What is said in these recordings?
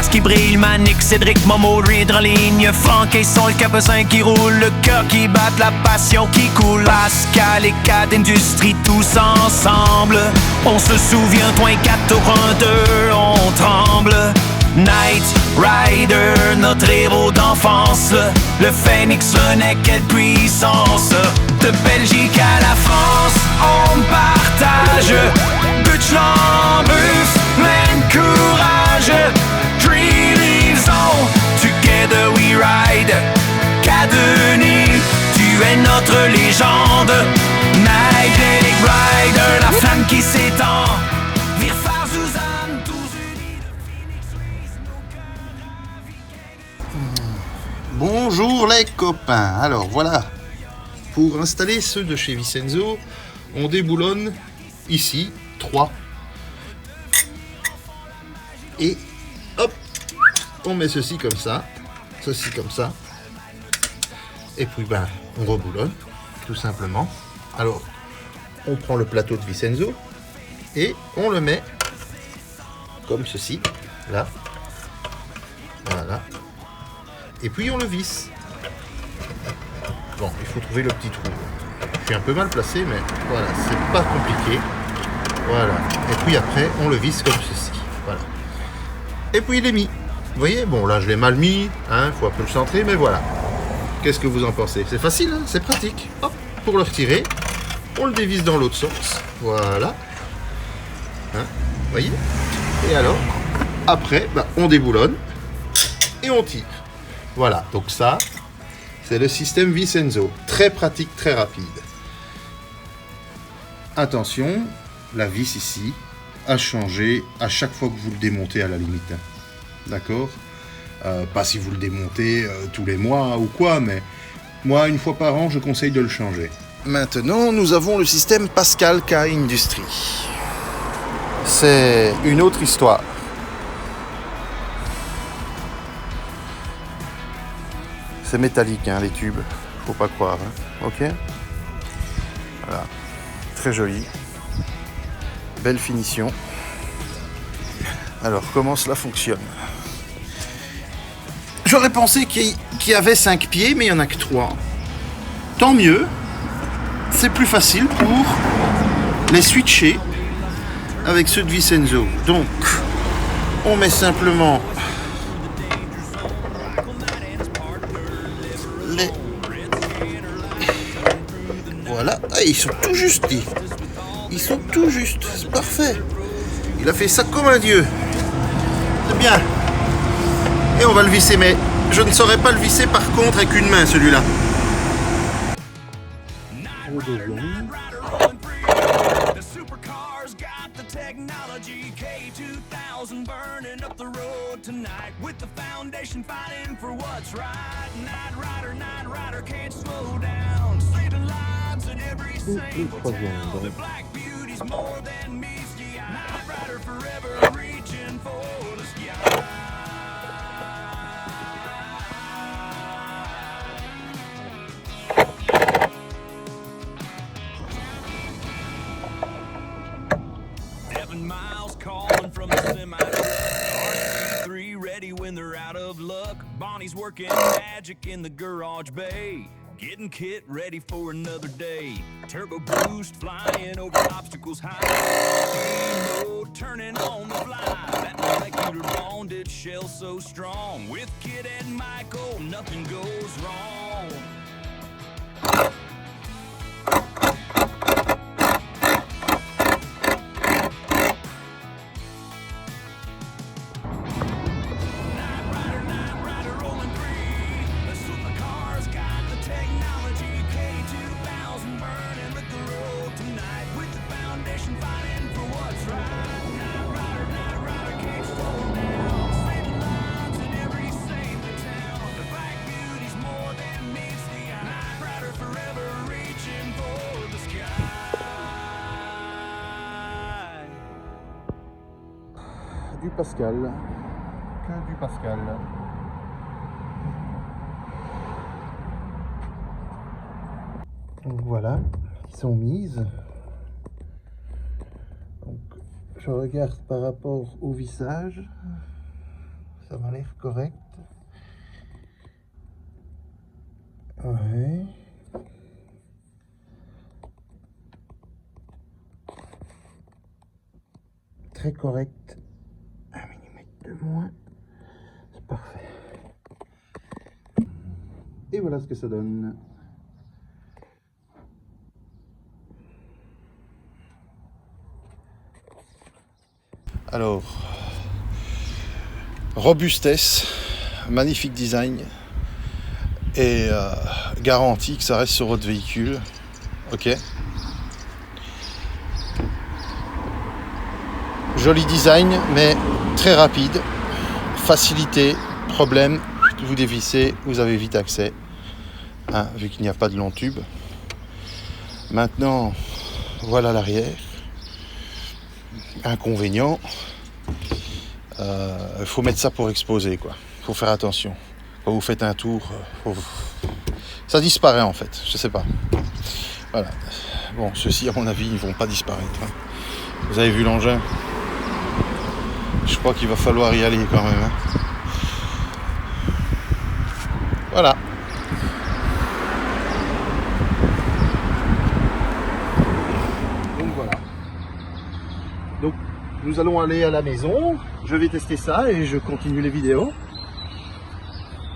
Mars qui brille, Manic, Cédric, Momo, Reed en ligne, Franck et son le capucin qui roule, le cœur qui bat, la passion qui coule. Pascal et Cat Industrie, tous ensemble. On se souvient, toi et 4 tours 1-2, on tremble. Night Rider, notre héros d'enfance, le phénix renaît, quelle puissance. De Belgique à la France, on partage. Butch-Lambus, plein de courage. 3 leaves on, together we ride. Cadenis, tu es notre légende. Night Rider, la flamme qui s'étend. Virfar, Suzanne, tous unis de Phoenix Race, nos cœurs naviguent. Bonjour les copains. Alors voilà, pour installer ceux de chez Vincenzo, on déboulonne ici 3 et hop, on met ceci comme ça, et puis on reboulonne tout simplement. Alors on prend le plateau de Vincenzo et on le met comme ceci, là, voilà, et puis on le visse. Bon, il faut trouver le petit trou. Je suis un peu mal placé, mais voilà, c'est pas compliqué. Voilà. Et puis après, on le visse comme ceci. Voilà. Et puis il est mis. Vous voyez, bon là je l'ai mal mis, hein, faut un peu le centrer, mais voilà. Qu'est-ce que vous en pensez? C'est facile, hein, c'est pratique. Hop, pour le retirer, on le dévisse dans l'autre sens. Voilà. Hein, vous voyez? Et alors, après, on déboulonne et on tire. Voilà, donc ça, c'est le système Vincenzo. Très pratique, très rapide. Attention, la vis ici a changé à chaque fois que vous le démontez à la limite. D'accord? Pas si vous le démontez tous les mois ou quoi, mais moi, une fois par an, je conseille de le changer. Maintenant, nous avons le système Pascal K Industry. C'est une autre histoire. C'est métallique, hein, les tubes, faut pas croire, hein. Ok? Voilà, très joli, belle finition. Alors, comment cela fonctionne? J'aurais pensé qu'il y avait 5 pieds, mais il n'y en a que 3. Tant mieux, c'est plus facile pour les switcher avec ceux de Vincenzo. Donc, on met simplement voilà, ah, ils sont tout justes, ils sont tout justes, c'est parfait. Il a fait ça comme un dieu. C'est bien. Et on va le visser, mais je ne saurais pas le visser par contre avec une main, celui-là. Le troisième. Bonnie's working magic in the garage bay, getting kit ready for another day. Turbo boost flying over obstacles high, mode turning on the fly. That molecular bonded shell so strong. With Kit and Michael, nothing goes wrong. Du Pascal, que du Pascal. Donc voilà, ils sont mises. Donc je regarde par rapport au vissage, Ça m'a l'air correct. Ouais. Très correct. 1 mm de moins. C'est parfait. Et voilà ce que ça donne. Alors, robustesse, magnifique design et garantie que ça reste sur votre véhicule. Ok. Joli design, mais très rapide. Facilité, problème, vous dévissez, vous avez vite accès, hein, vu qu'il n'y a pas de long tube. Maintenant, voilà l'arrière. Inconvénient, il faut mettre ça pour exposer, quoi. Faut faire attention. Quand vous faites un tour, ça disparaît en fait, je sais pas. Voilà. Bon, ceux-ci à mon avis, ils vont pas disparaître. Hein. Vous avez vu l'engin? Je crois qu'il va falloir y aller quand même. Hein. Voilà. Donc voilà. Donc nous allons aller à la maison. Je vais tester ça et je continue les vidéos.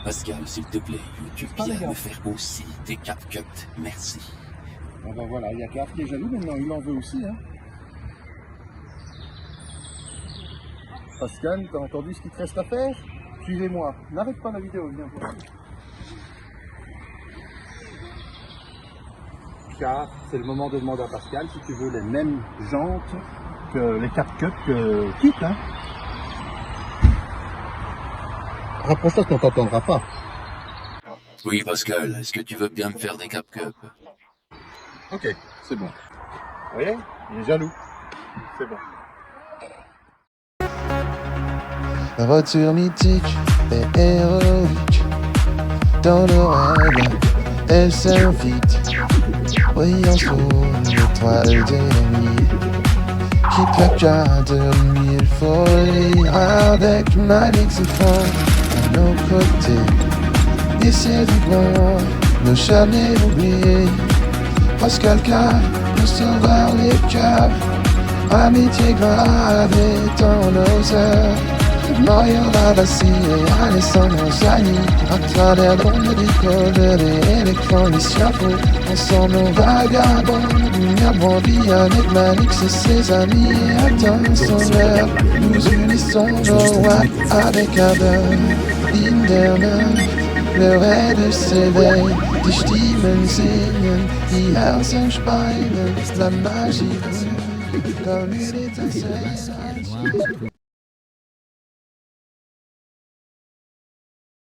Pascal, s'il te plaît, tu viens me faire aussi tes CapCut, merci. Ah ben voilà, il y a Cap qui est jaloux maintenant, il en veut aussi. Hein. Pascal, t'as entendu ce qu'il te reste à faire? Suivez-moi, n'arrête pas la vidéo, viens voir. Car c'est le moment de demander à Pascal si tu veux les mêmes jantes que les CapCut que Kit. Hein. Rapproche-toi qu'on t'entendra pas. Oui, Pascal, est-ce que tu veux bien me faire des CapCut? Ok, c'est bon. Vous voyez, il est jaloux. C'est bon. Voiture mythique et héroïque, dans l'oreille, elle s'invite, brillant sous l'étoile de la nuit, qui claqua de mille folies, avec Malik Zefran à nos côtés, et c'est du bon, ne jamais oublier, Pascal K, le sauveur des cœurs, amitié gravée dans nos heures. Mario Lavassi et Alessandro Gianni, à travers l'ombre des codes et l'écran des chapeaux, ensemble on vagabond, lumièrement vie avec Manix et ses amis, et attend son heure, nous unissons nos voix avec un beurre, Linderman, le rêve s'éveille, die Stimmen singen, die Herzen speien, la magie brûle, comme une étincelle.